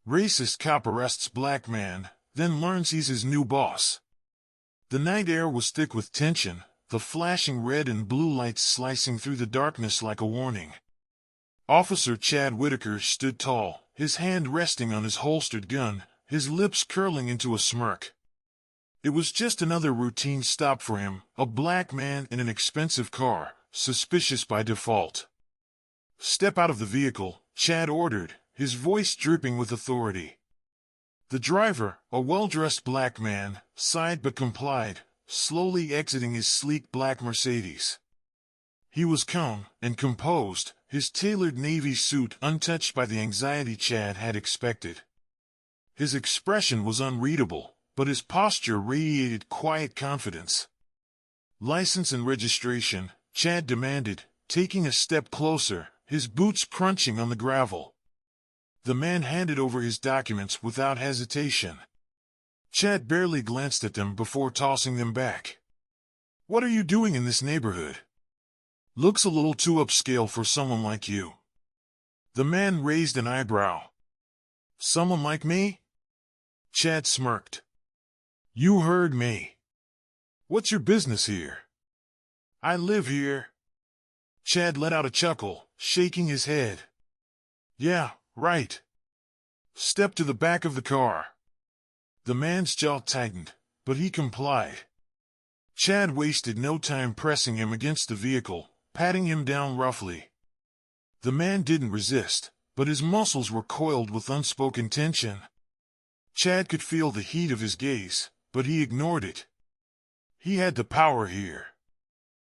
Racist cop arrests black man, then learns he's his new boss. The night air was thick with tension, the flashing red and blue lights slicing through the darkness like a warning. Officer Chad Whitaker stood tall, his hand resting on his holstered gun, his lips curling into a smirk. It was just another routine stop for him, a black man in an expensive car, suspicious by default. "Step out of the vehicle," Chad ordered, his voice dripping with authority. The driver, a well-dressed black man, sighed but complied, slowly exiting his sleek black Mercedes. He was calm and composed, his tailored navy suit untouched by the anxiety Chad had expected. His expression was unreadable, but his posture radiated quiet confidence. "License and registration," Chad demanded, taking a step closer, his boots crunching on the gravel. The man handed over his documents without hesitation. Chad barely glanced at them before tossing them back. "What are you doing in this neighborhood? Looks a little too upscale for someone like you." The man raised an eyebrow. "Someone like me?" Chad smirked. "You heard me. What's your business here?" "I live here." Chad let out a chuckle, shaking his head. "Yeah, right. Step to the back of the car." The man's jaw tightened, but he complied. Chad wasted no time pressing him against the vehicle, patting him down roughly. The man didn't resist, but his muscles were coiled with unspoken tension. Chad could feel the heat of his gaze, but he ignored it. He had the power here.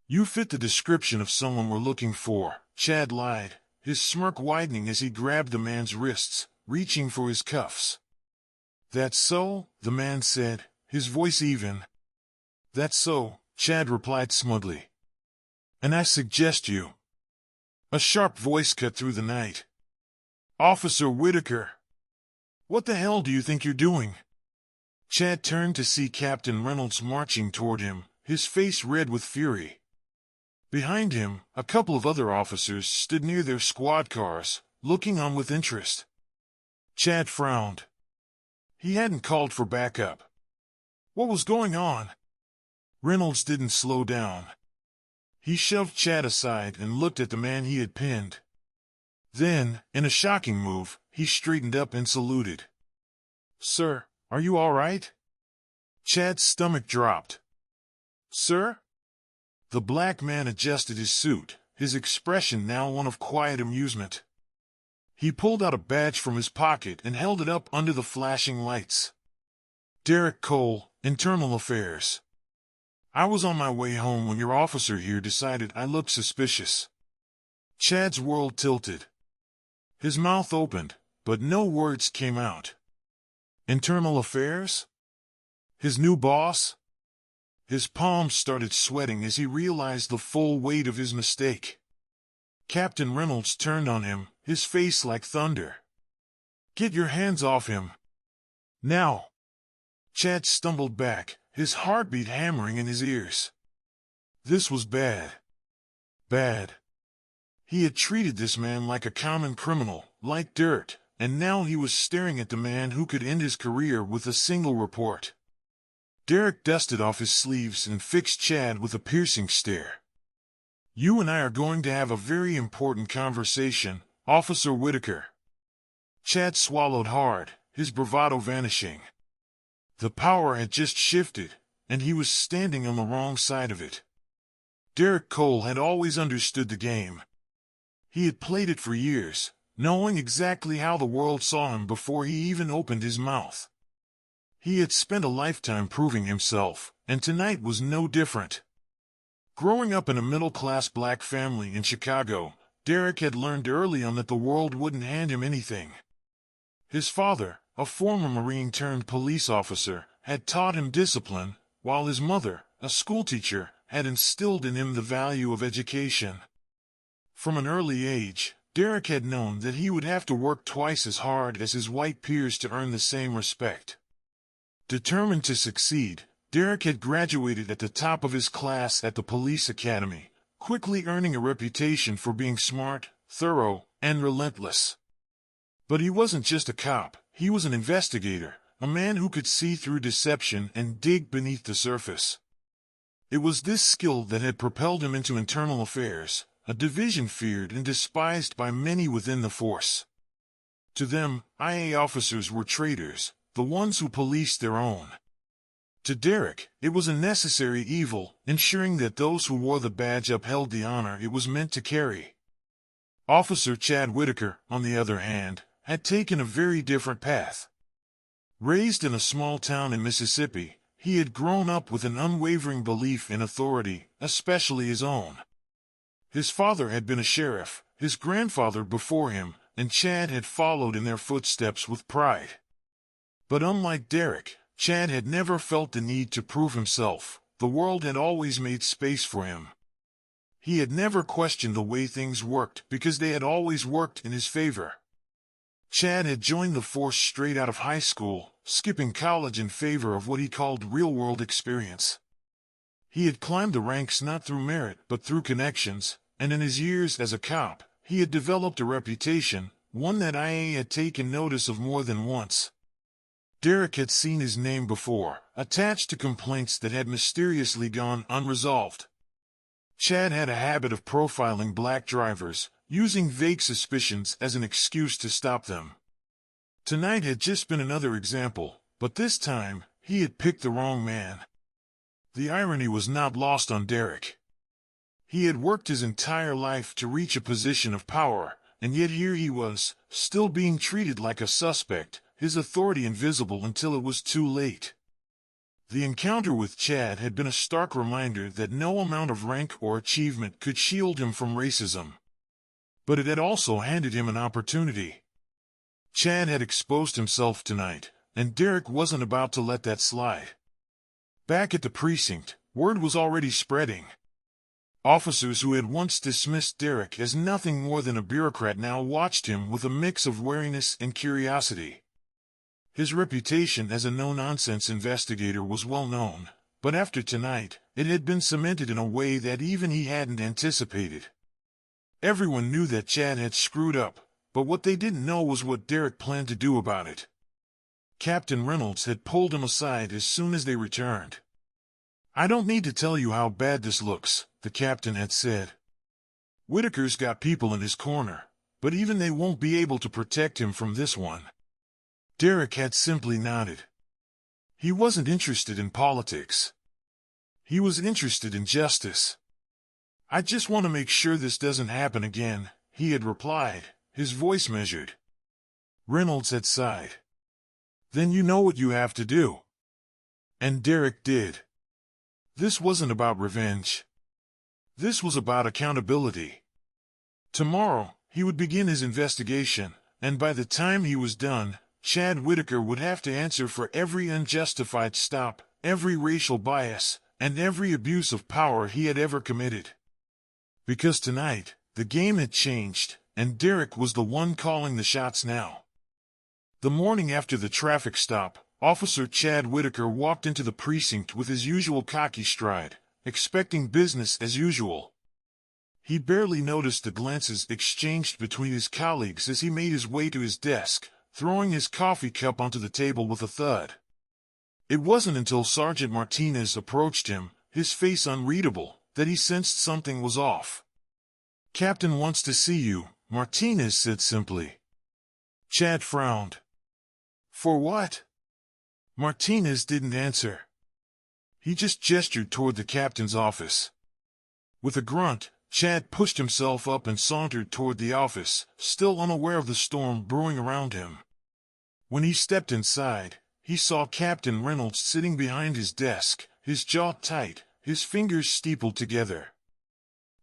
"You fit the description of someone we're looking for," Chad lied, his smirk widening as he grabbed the man's wrists, reaching for his cuffs. "That's so," the man said, his voice even. "That's so," Chad replied smugly. "And I suggest you—" A sharp voice cut through the night. "Officer Whitaker! What the hell do you think you're doing?" Chad turned to see Captain Reynolds marching toward him, his face red with fury. Behind him, a couple of other officers stood near their squad cars, looking on with interest. Chad frowned. He hadn't called for backup. What was going on? Reynolds didn't slow down. He shoved Chad aside and looked at the man he had pinned. Then, in a shocking move, he straightened up and saluted. "Sir, are you all right?" Chad's stomach dropped. "Sir?" The black man adjusted his suit, his expression now one of quiet amusement. He pulled out a badge from his pocket and held it up under the flashing lights. "Derek Cole, Internal Affairs. I was on my way home when your officer here decided I looked suspicious." Chad's world tilted. His mouth opened, but no words came out. Internal Affairs? His new boss? His palms started sweating as he realized the full weight of his mistake. Captain Reynolds turned on him, his face like thunder. "Get your hands off him. Now!" Chad stumbled back, his heartbeat hammering in his ears. This was bad. Bad. He had treated this man like a common criminal, like dirt, and now he was staring at the man who could end his career with a single report. Derek dusted off his sleeves and fixed Chad with a piercing stare. "You and I are going to have a very important conversation, Officer Whitaker." Chad swallowed hard, his bravado vanishing. The power had just shifted, and he was standing on the wrong side of it. Derek Cole had always understood the game. He had played it for years, knowing exactly how the world saw him before he even opened his mouth. He had spent a lifetime proving himself, and tonight was no different. Growing up in a middle-class black family in Chicago, Derek had learned early on that the world wouldn't hand him anything. His father, a former Marine-turned-police officer, had taught him discipline, while his mother, a schoolteacher, had instilled in him the value of education. From an early age, Derek had known that he would have to work twice as hard as his white peers to earn the same respect. Determined to succeed, Derek had graduated at the top of his class at the police academy, quickly earning a reputation for being smart, thorough, and relentless. But he wasn't just a cop, he was an investigator, a man who could see through deception and dig beneath the surface. It was this skill that had propelled him into internal affairs, a division feared and despised by many within the force. To them, IA officers were traitors, the ones who policed their own. To Derek, it was a necessary evil, ensuring that those who wore the badge upheld the honor it was meant to carry. Officer Chad Whitaker, on the other hand, had taken a very different path. Raised in a small town in Mississippi, he had grown up with an unwavering belief in authority, especially his own. His father had been a sheriff, his grandfather before him, and Chad had followed in their footsteps with pride. But unlike Derek, Chad had never felt the need to prove himself. The world had always made space for him. He had never questioned the way things worked because they had always worked in his favor. Chad had joined the force straight out of high school, skipping college in favor of what he called real-world experience. He had climbed the ranks not through merit but through connections, and in his years as a cop, he had developed a reputation, one that IA had taken notice of more than once. Derek had seen his name before, attached to complaints that had mysteriously gone unresolved. Chad had a habit of profiling black drivers, using vague suspicions as an excuse to stop them. Tonight had just been another example, but this time, he had picked the wrong man. The irony was not lost on Derek. He had worked his entire life to reach a position of power, and yet here he was, still being treated like a suspect, his authority invisible until it was too late. The encounter with Chad had been a stark reminder that no amount of rank or achievement could shield him from racism. But it had also handed him an opportunity. Chad had exposed himself tonight, and Derek wasn't about to let that slide. Back at the precinct, word was already spreading. Officers who had once dismissed Derek as nothing more than a bureaucrat now watched him with a mix of wariness and curiosity. His reputation as a no-nonsense investigator was well known, but after tonight, it had been cemented in a way that even he hadn't anticipated. Everyone knew that Chad had screwed up, but what they didn't know was what Derek planned to do about it. Captain Reynolds had pulled him aside as soon as they returned. "I don't need to tell you how bad this looks," the captain had said. "Whitaker's got people in his corner, but even they won't be able to protect him from this one." Derek had simply nodded. He wasn't interested in politics. He was interested in justice. "I just want to make sure this doesn't happen again," he had replied, his voice measured. Reynolds had sighed. "Then you know what you have to do." And Derek did. This wasn't about revenge. This was about accountability. Tomorrow, he would begin his investigation, and by the time he was done, Chad Whitaker would have to answer for every unjustified stop, every racial bias, and every abuse of power he had ever committed. Because tonight, the game had changed, and Derek was the one calling the shots now. The morning after the traffic stop, Officer Chad Whitaker walked into the precinct with his usual cocky stride, expecting business as usual. He barely noticed the glances exchanged between his colleagues as he made his way to his desk, throwing his coffee cup onto the table with a thud. It wasn't until Sergeant Martinez approached him, his face unreadable, that he sensed something was off. "Captain wants to see you," Martinez said simply. Chad frowned. "For what?" Martinez didn't answer. He just gestured toward the captain's office. With a grunt, Chad pushed himself up and sauntered toward the office, still unaware of the storm brewing around him. When he stepped inside, he saw Captain Reynolds sitting behind his desk, his jaw tight, his fingers steepled together.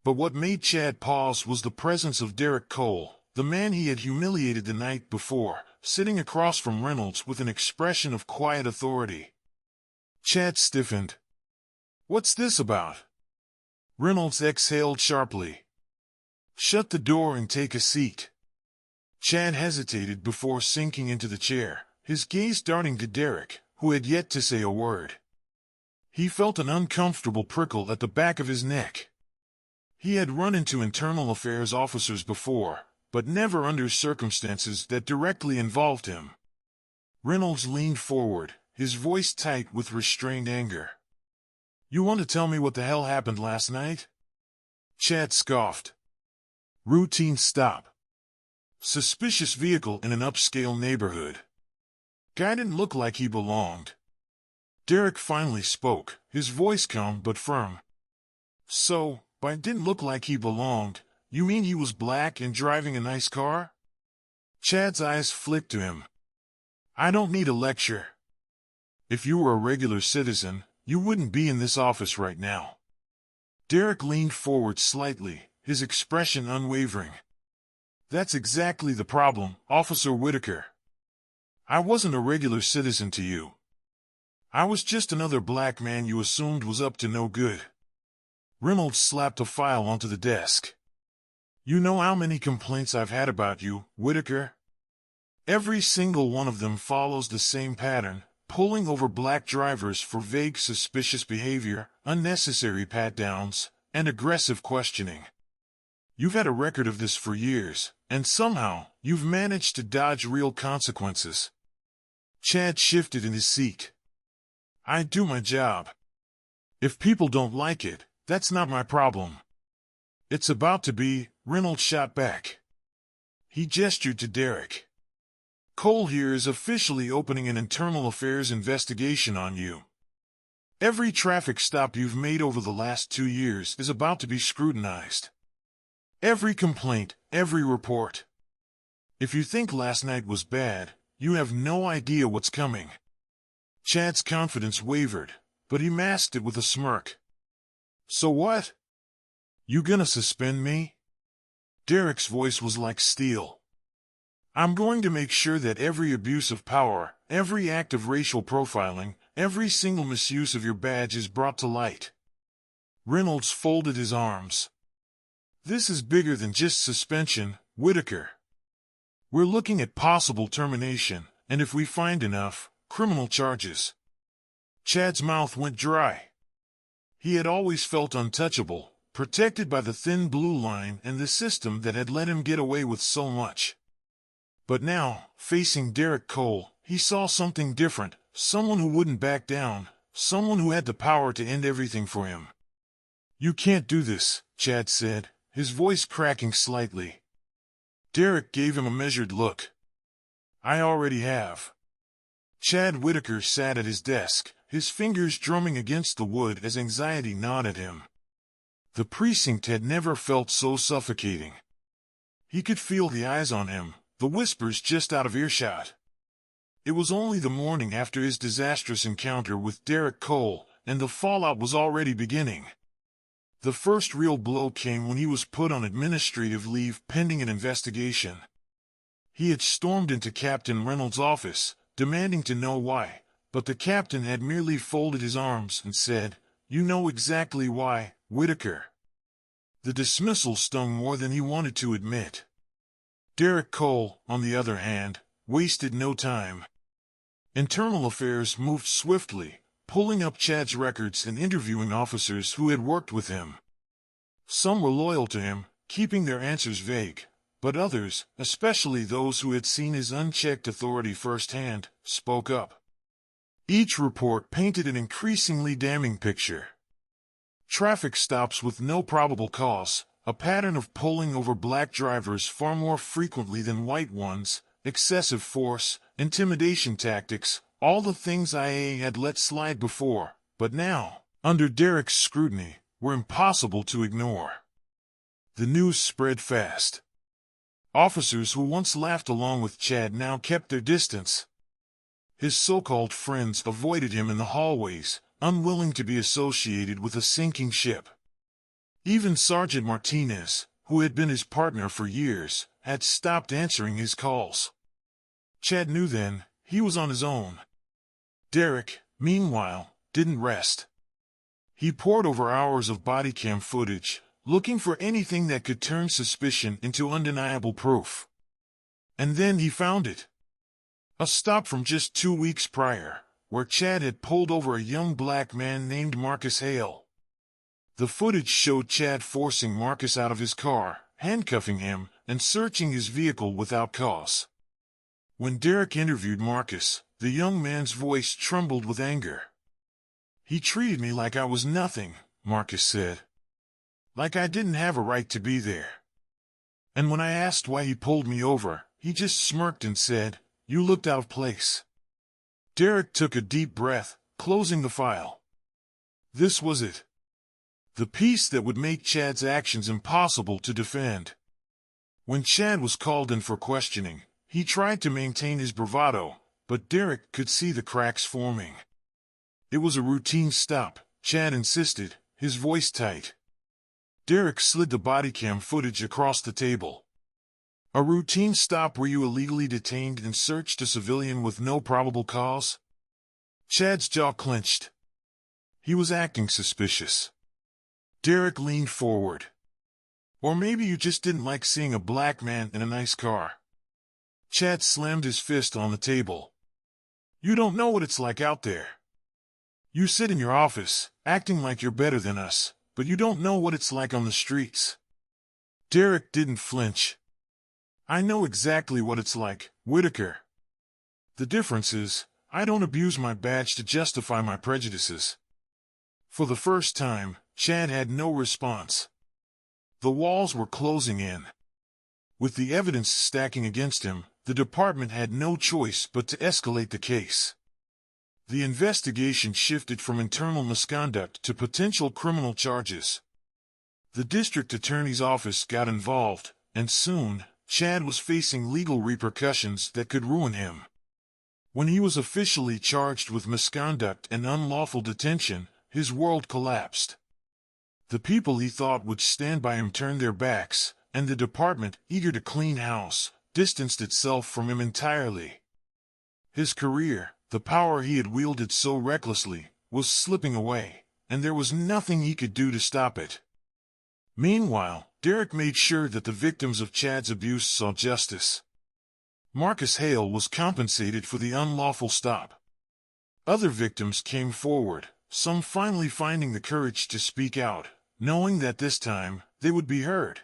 But what made Chad pause was the presence of Derek Cole, the man he had humiliated the night before, sitting across from Reynolds with an expression of quiet authority. Chad stiffened. "What's this about?" Reynolds exhaled sharply. "Shut the door and take a seat." Chad hesitated before sinking into the chair, his gaze darting to Derek, who had yet to say a word. He felt an uncomfortable prickle at the back of his neck. He had run into internal affairs officers before, but never under circumstances that directly involved him. Reynolds leaned forward, his voice tight with restrained anger. "You want to tell me what the hell happened last night?" Chad scoffed. "Routine stop. Suspicious vehicle in an upscale neighborhood. Guy didn't look like he belonged." Derek finally spoke, his voice calm but firm. "So, by didn't look like he belonged, you mean he was black and driving a nice car?" Chad's eyes flicked to him. "I don't need a lecture. If you were a regular citizen, you wouldn't be in this office right now." Derek leaned forward slightly, his expression unwavering. "That's exactly the problem, Officer Whitaker. I wasn't a regular citizen to you. I was just another black man you assumed was up to no good." Reynolds slapped a file onto the desk. "You know how many complaints I've had about you, Whitaker? Every single one of them follows the same pattern, pulling over black drivers for vague suspicious behavior, unnecessary pat-downs, and aggressive questioning. You've had a record of this for years, and somehow, you've managed to dodge real consequences." Chad shifted in his seat. "I do my job. If people don't like it, that's not my problem." "It's about to be," Reynolds shot back. He gestured to Derek. "Cole here is officially opening an internal affairs investigation on you. Every traffic stop you've made over the last 2 years is about to be scrutinized. Every complaint, every report. If you think last night was bad, you have no idea what's coming." Chad's confidence wavered, but he masked it with a smirk. "So what? You gonna suspend me?" Derek's voice was like steel. "I'm going to make sure that every abuse of power, every act of racial profiling, every single misuse of your badge is brought to light." Reynolds folded his arms. "This is bigger than just suspension, Whitaker. We're looking at possible termination, and if we find enough, criminal charges." Chad's mouth went dry. He had always felt untouchable, protected by the thin blue line and the system that had let him get away with so much. But now, facing Derek Cole, he saw something different, someone who wouldn't back down, someone who had the power to end everything for him. "You can't do this," Chad said, his voice cracking slightly. Derek gave him a measured look. "I already have." Chad Whitaker sat at his desk, his fingers drumming against the wood as anxiety gnawed at him. The precinct had never felt so suffocating. He could feel the eyes on him, the whispers just out of earshot. It was only the morning after his disastrous encounter with Derek Cole, and the fallout was already beginning. The first real blow came when he was put on administrative leave pending an investigation. He had stormed into Captain Reynolds' office, demanding to know why, but the captain had merely folded his arms and said, "You know exactly why, Whitaker." The dismissal stung more than he wanted to admit. Derek Cole, on the other hand, wasted no time. Internal affairs moved swiftly, pulling up Chad's records and interviewing officers who had worked with him. Some were loyal to him, keeping their answers vague, but others, especially those who had seen his unchecked authority firsthand, spoke up. Each report painted an increasingly damning picture. Traffic stops with no probable cause, a pattern of pulling over black drivers far more frequently than white ones, excessive force, intimidation tactics, all the things IA had let slide before, but now, under Derek's scrutiny, were impossible to ignore. The news spread fast. Officers who once laughed along with Chad now kept their distance. His so-called friends avoided him in the hallways, unwilling to be associated with a sinking ship. Even Sergeant Martinez, who had been his partner for years, had stopped answering his calls. Chad knew then, he was on his own. Derek, meanwhile, didn't rest. He pored over hours of body cam footage, looking for anything that could turn suspicion into undeniable proof. And then he found it. A stop from just 2 weeks prior, where Chad had pulled over a young black man named Marcus Hale. The footage showed Chad forcing Marcus out of his car, handcuffing him, and searching his vehicle without cause. When Derek interviewed Marcus, the young man's voice trembled with anger. "He treated me like I was nothing," Marcus said. "Like I didn't have a right to be there. And when I asked why he pulled me over, he just smirked and said, 'You looked out of place.'" Derek took a deep breath, closing the file. This was it. The piece that would make Chad's actions impossible to defend. When Chad was called in for questioning, he tried to maintain his bravado, but Derek could see the cracks forming. It was a routine stop, Chad insisted, his voice tight. Derek slid the bodycam footage across the table. "A routine stop where you illegally detained and searched a civilian with no probable cause?" Chad's jaw clenched. He was acting suspicious. Derek leaned forward. "Or maybe you just didn't like seeing a black man in a nice car." Chad slammed his fist on the table. "You don't know what it's like out there. You sit in your office, acting like you're better than us, but you don't know what it's like on the streets." Derek didn't flinch. "I know exactly what it's like, Whitaker. The difference is, I don't abuse my badge to justify my prejudices." For the first time, Chad had no response. The walls were closing in. With the evidence stacking against him, the department had no choice but to escalate the case. The investigation shifted from internal misconduct to potential criminal charges. The district attorney's office got involved, and soon, Chad was facing legal repercussions that could ruin him. When he was officially charged with misconduct and unlawful detention, his world collapsed. The people he thought would stand by him turned their backs, and the department, eager to clean house, distanced itself from him entirely. His career, the power he had wielded so recklessly, was slipping away, and there was nothing he could do to stop it. Meanwhile, Derek made sure that the victims of Chad's abuse saw justice. Marcus Hale was compensated for the unlawful stop. Other victims came forward, some finally finding the courage to speak out, knowing that this time, they would be heard.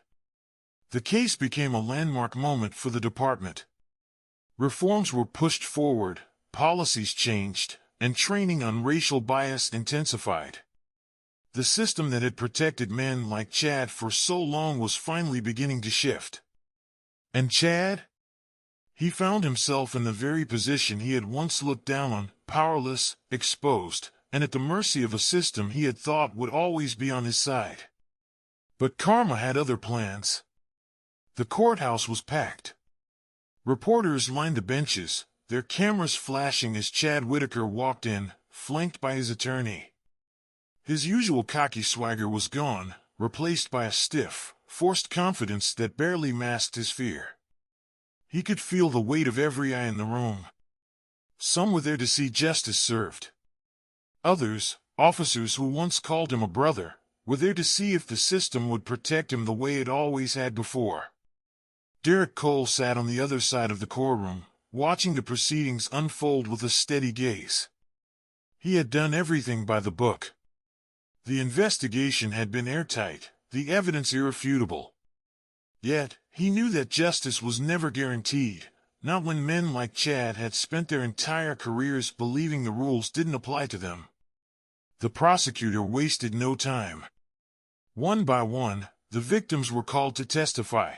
The case became a landmark moment for the department. Reforms were pushed forward, policies changed, and training on racial bias intensified. The system that had protected men like Chad for so long was finally beginning to shift. And Chad? He found himself in the very position he had once looked down on, powerless, exposed, and at the mercy of a system he had thought would always be on his side. But karma had other plans. The courthouse was packed. Reporters lined the benches, their cameras flashing as Chad Whitaker walked in, flanked by his attorney. His usual cocky swagger was gone, replaced by a stiff, forced confidence that barely masked his fear. He could feel the weight of every eye in the room. Some were there to see justice served. Others, officers who once called him a brother, were there to see if the system would protect him the way it always had before. Derek Cole sat on the other side of the courtroom, watching the proceedings unfold with a steady gaze. He had done everything by the book. The investigation had been airtight, the evidence irrefutable. Yet, he knew that justice was never guaranteed, not when men like Chad had spent their entire careers believing the rules didn't apply to them. The prosecutor wasted no time. One by one, the victims were called to testify.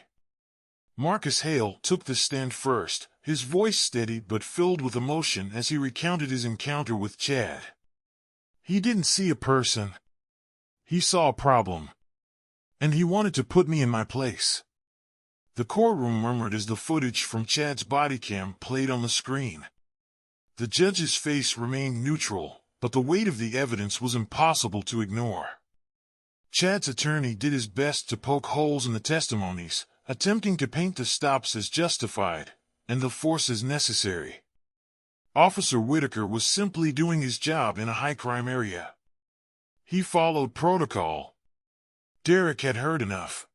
Marcus Hale took the stand first, his voice steady but filled with emotion as he recounted his encounter with Chad. He didn't see a person. He saw a problem. And he wanted to put me in my place. The courtroom murmured as the footage from Chad's bodycam played on the screen. The judge's face remained neutral, but the weight of the evidence was impossible to ignore. Chad's attorney did his best to poke holes in the testimonies, attempting to paint the stops as justified, and the force as necessary. Officer Whitaker was simply doing his job in a high-crime area. He followed protocol. Derek had heard enough.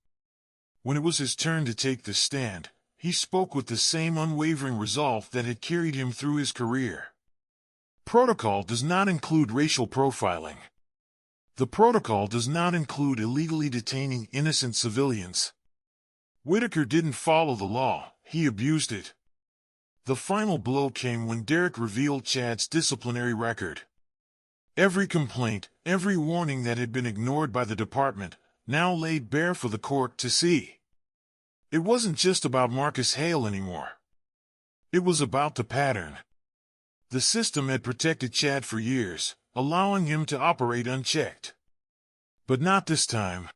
When it was his turn to take the stand, he spoke with the same unwavering resolve that had carried him through his career. Protocol does not include racial profiling. The protocol does not include illegally detaining innocent civilians. Whitaker didn't follow the law, he abused it. The final blow came when Derek revealed Chad's disciplinary record. Every complaint, every warning that had been ignored by the department, now laid bare for the court to see. It wasn't just about Marcus Hale anymore. It was about the pattern. The system had protected Chad for years, allowing him to operate unchecked. But not this time.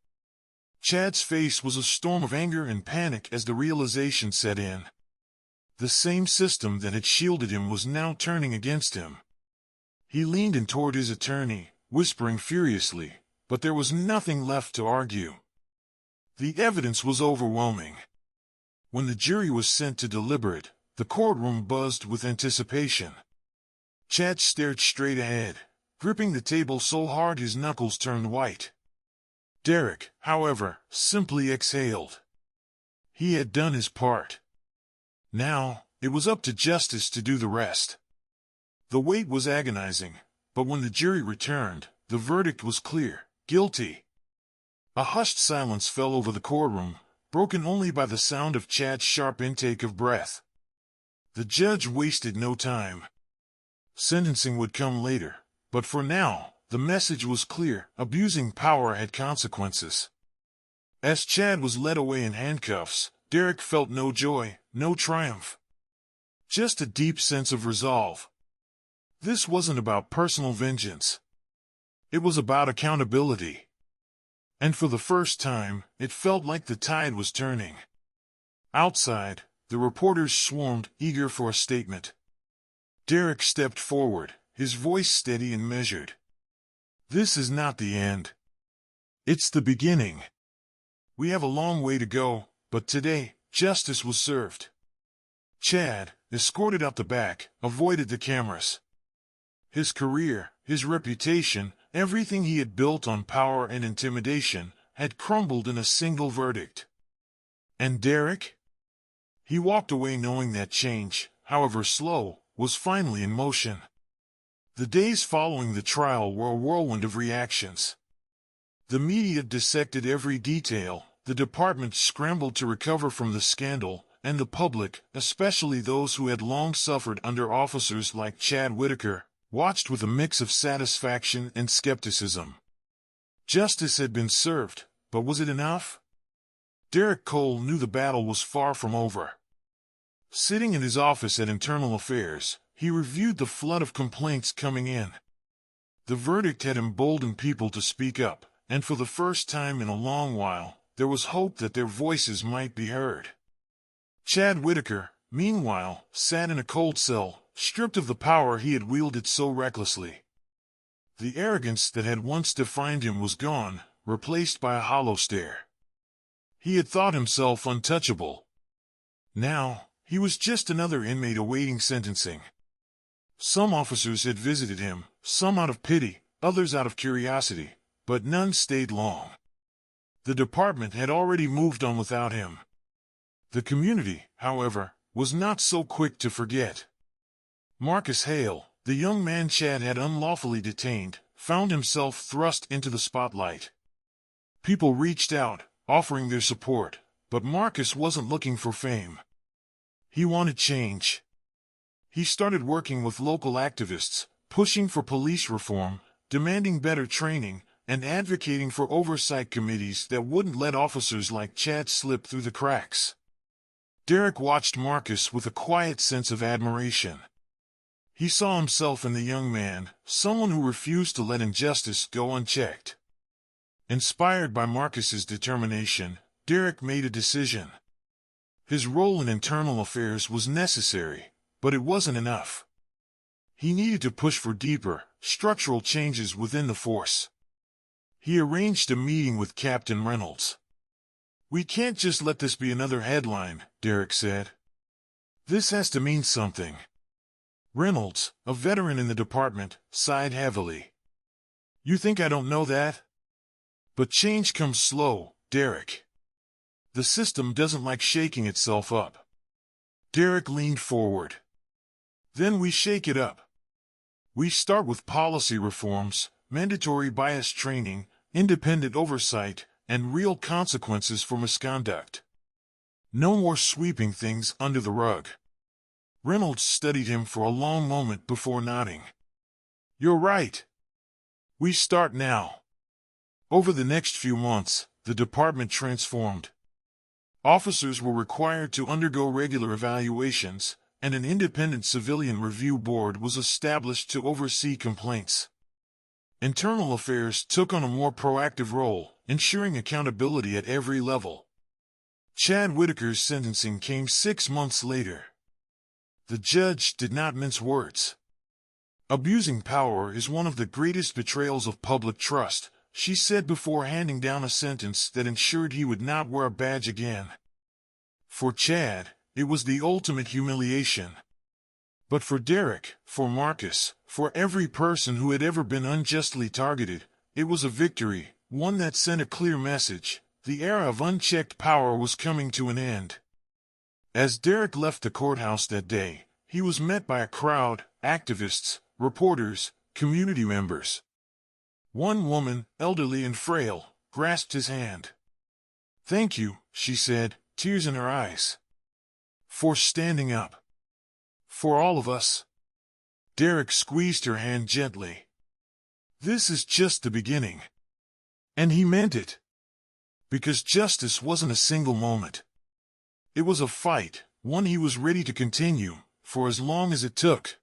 Chad's face was a storm of anger and panic as the realization set in. The same system that had shielded him was now turning against him. He leaned in toward his attorney, whispering furiously, but there was nothing left to argue. The evidence was overwhelming. When the jury was sent to deliberate, the courtroom buzzed with anticipation. Chad stared straight ahead, gripping the table so hard his knuckles turned white. Derek, however, simply exhaled. He had done his part. Now, it was up to justice to do the rest. The wait was agonizing, but when the jury returned, the verdict was clear: guilty. A hushed silence fell over the courtroom, broken only by the sound of Chad's sharp intake of breath. The judge wasted no time. Sentencing would come later, but for now, the message was clear: abusing power had consequences. As Chad was led away in handcuffs, Derek felt no joy, no triumph. Just a deep sense of resolve. This wasn't about personal vengeance. It was about accountability. And for the first time, it felt like the tide was turning. Outside, the reporters swarmed, eager for a statement. Derek stepped forward, his voice steady and measured. This is not the end. It's the beginning. We have a long way to go, but today, justice was served. Chad, escorted out the back, avoided the cameras. His career, his reputation, everything he had built on power and intimidation, had crumbled in a single verdict. And Derek? He walked away knowing that change, however slow, was finally in motion. The days following the trial were a whirlwind of reactions. The media dissected every detail, the department scrambled to recover from the scandal, and the public, especially those who had long suffered under officers like Chad Whitaker, watched with a mix of satisfaction and skepticism. Justice had been served, but was it enough? Derek Cole knew the battle was far from over. Sitting in his office at Internal Affairs, he reviewed the flood of complaints coming in. The verdict had emboldened people to speak up, and for the first time in a long while, there was hope that their voices might be heard. Chad Whitaker, meanwhile, sat in a cold cell, stripped of the power he had wielded so recklessly. The arrogance that had once defined him was gone, replaced by a hollow stare. He had thought himself untouchable. Now, he was just another inmate awaiting sentencing. Some officers had visited him, some out of pity, others out of curiosity, but none stayed long. The department had already moved on without him. The community, however, was not so quick to forget. Marcus Hale, the young man Chad had unlawfully detained, found himself thrust into the spotlight. People reached out, offering their support, but Marcus wasn't looking for fame. He wanted change. He started working with local activists, pushing for police reform, demanding better training, and advocating for oversight committees that wouldn't let officers like Chad slip through the cracks. Derek watched Marcus with a quiet sense of admiration. He saw himself in the young man, someone who refused to let injustice go unchecked. Inspired by Marcus's determination, Derek made a decision. His role in internal affairs was necessary, but it wasn't enough. He needed to push for deeper, structural changes within the force. He arranged a meeting with Captain Reynolds. "We can't just let this be another headline," Derek said. "This has to mean something." Reynolds, a veteran in the department, sighed heavily. "You think I don't know that? But change comes slow, Derek. The system doesn't like shaking itself up." Derek leaned forward. "Then we shake it up. We start with policy reforms, mandatory bias training, independent oversight, and real consequences for misconduct." No more sweeping things under the rug. Reynolds studied him for a long moment before nodding. You're right. We start now. Over the next few months, the department transformed. Officers were required to undergo regular evaluations, and an independent civilian review board was established to oversee complaints. Internal affairs took on a more proactive role, ensuring accountability at every level. Chad Whitaker's sentencing came 6 months later. The judge did not mince words. Abusing power is one of the greatest betrayals of public trust, she said before handing down a sentence that ensured he would not wear a badge again. For Chad, it was the ultimate humiliation. But for Derek, for Marcus, for every person who had ever been unjustly targeted, it was a victory, one that sent a clear message. The era of unchecked power was coming to an end. As Derek left the courthouse that day, he was met by a crowd, activists, reporters, community members. One woman, elderly and frail, grasped his hand. "Thank you," she said, tears in her eyes. "For standing up. For all of us." Derek squeezed her hand gently. "This is just the beginning." And he meant it. Because justice wasn't a single moment. It was a fight, one he was ready to continue, for as long as it took.